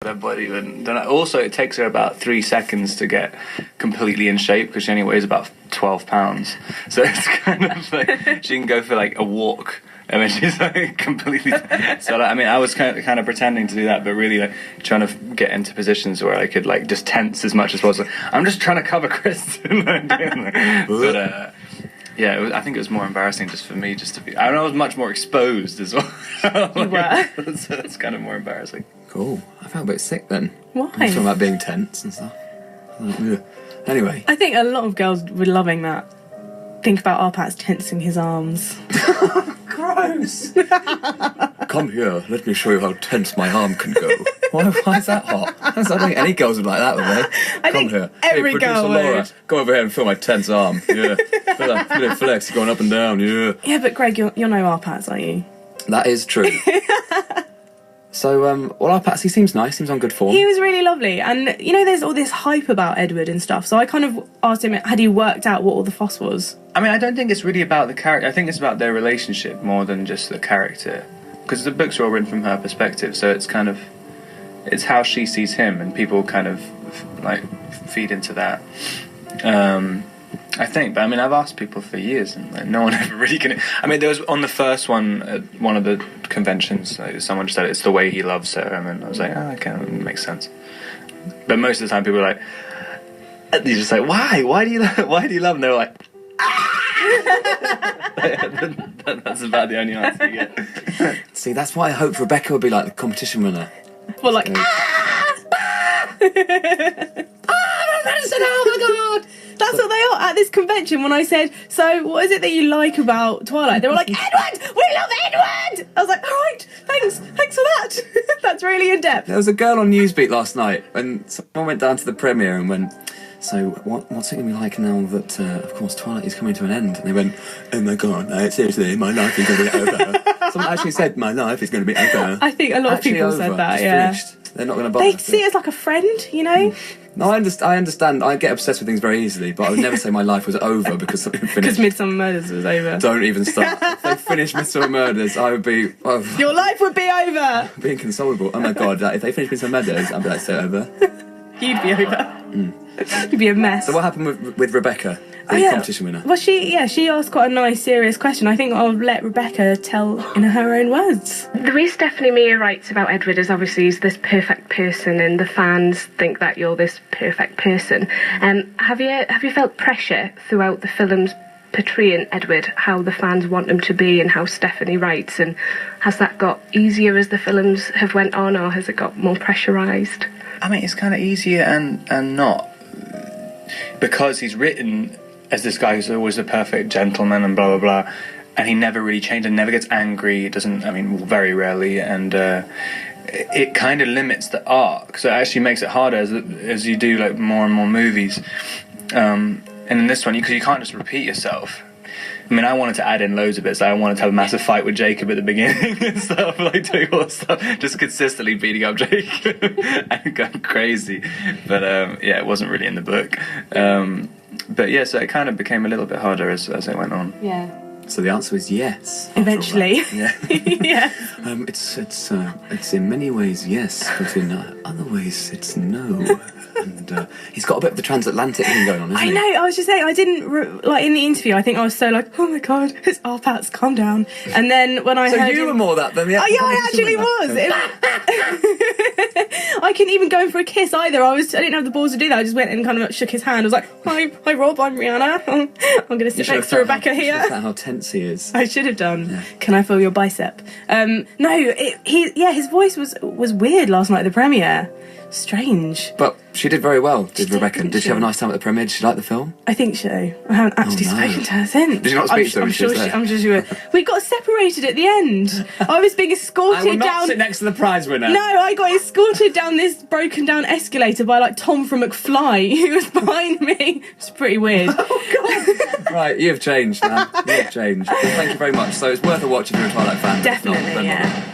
her body. And then also, it takes her about 3 seconds to get completely in shape because she only weighs about 12 pounds. So it's kind of like she can go for like a walk. And then she's like completely. So like, I mean, I was kind of pretending to do that, but really like trying to get into positions where I could like just tense as much as possible. I'm just trying to cover Kristen. But yeah, I think it was more embarrassing just for me, just to be. I was much more exposed as well. You were. So it's kind of more embarrassing. Cool. I felt a bit sick then. Why? Talking about being tense and stuff. Anyway. I think a lot of girls were loving that. Think about Arpats tensing his arms. Gross. Come here, let me show you how tense my arm can go. Why is that hot? I don't think any girls would like that, would they? Come here. Every hey, girl producer Laura, would. go over here and feel my tense arm. Yeah. Feel that flex going up and down, yeah. Yeah, but Greg, you're no Arpats, are you? That is true. So, well, Arpats, he seems nice, seems on good form. He was really lovely. And, you know, there's all this hype about Edward and stuff. So I kind of asked him, had he worked out what all the fuss was? I mean, I don't think it's really about the character. I think it's about their relationship more than just the character. Because the books are all written from her perspective, so it's kind of... It's how she sees him, and people kind of, like, feed into that. I think, but I mean, I've asked people for years, and like, no one ever really can... I mean, there was, on the first one, at one of the conventions, like, someone just said, it's the way he loves her, and then I was like, oh, okay, that makes sense. But most of the time, people are like... You're just like, why? Why do you love him? They were like... That's about the only answer you get. See, that's why I hoped Rebecca would be like the competition winner. Well, like... Madison, oh my god! That's what they are at this convention. When I said, so what is it that you like about Twilight? They were like, Edward! We love Edward! I was like, all right, thanks for that. That's really in-depth. There was a girl on Newsbeat last night, and someone went down to the premiere and went, so what's it going to be like now that, of course, Twilight is coming to an end? And they went, oh my god, no, seriously, my life is going to be over. Someone actually said, my life is going to be over. I think a lot of people said that, it's yeah. finished. They're not going to bother. They see it as like a friend, you know? No, I understand. I get obsessed with things very easily, but I would never say my life was over because something finished. Because Midsummer Murders was over. Don't even start. If they finished Midsummer Murders, I would be... Your life would be over! Be inconsolable. Oh my god, if they finished Midsummer Murders, I'd be like, so over. You'd be over. You'd be a mess. So what happened with Rebecca, the competition winner? Well, she asked quite a nice, serious question. I think I'll let Rebecca tell in her own words. The way Stephanie Meyer writes about Edward is obviously he's this perfect person, and the fans think that you're this perfect person. Have you felt pressure throughout the films portraying Edward, how the fans want him to be and how Stephanie writes, and has that got easier as the films have went on, or has it got more pressurised? I mean, it's kind of easier and not. Because he's written as this guy who's always a perfect gentleman and blah, blah, blah, and he never really changes and never gets angry. It doesn't, I mean, very rarely, and it kind of limits the arc. So it actually makes it harder as you do, like, more and more movies. And in this one, because you can't just repeat yourself. I mean, I wanted to add in loads of bits. I wanted to have a massive fight with Jacob at the beginning and stuff, like doing all the stuff, just consistently beating up Jacob and going crazy. But yeah, it wasn't really in the book. But yeah, so it kind of became a little bit harder as it went on. Yeah. So the answer is yes. Eventually. Yeah. Yeah. It's in many ways yes, but in other ways it's no. And he's got a bit of the transatlantic thing going on, hasn't he? I know, I was just saying, I didn't, like, in the interview, I think I was so like, oh my god, it's Arpats, calm down. And then when I so heard you were more that than the actual... Oh, yeah, I actually was. I couldn't even go in for a kiss either. I didn't have the balls to do that. I just went and kind of shook his hand. I was like, hi Rob, I'm Rihanna. I'm going to sit next to Rebecca here. You how tense he is. I should have done. Yeah. Can I feel your bicep? No, his voice was weird last night at the premiere. Strange. But she did very well, did Rebecca. Did she have a nice time at the premiere? Did she like the film? I think so. I haven't actually spoken to her since. Did you not speak to her when she was there? I'm sure she would. We got separated at the end. I was being escorted I will not down... sit next to the prize winner. No, I got escorted down this broken down escalator by, like, Tom from McFly, who was behind me. It's pretty weird. Oh, God. Right, you have changed, man. You have changed. Well, thank you very much. So it's worth a watch if you're a Twilight fan. Definitely, yeah.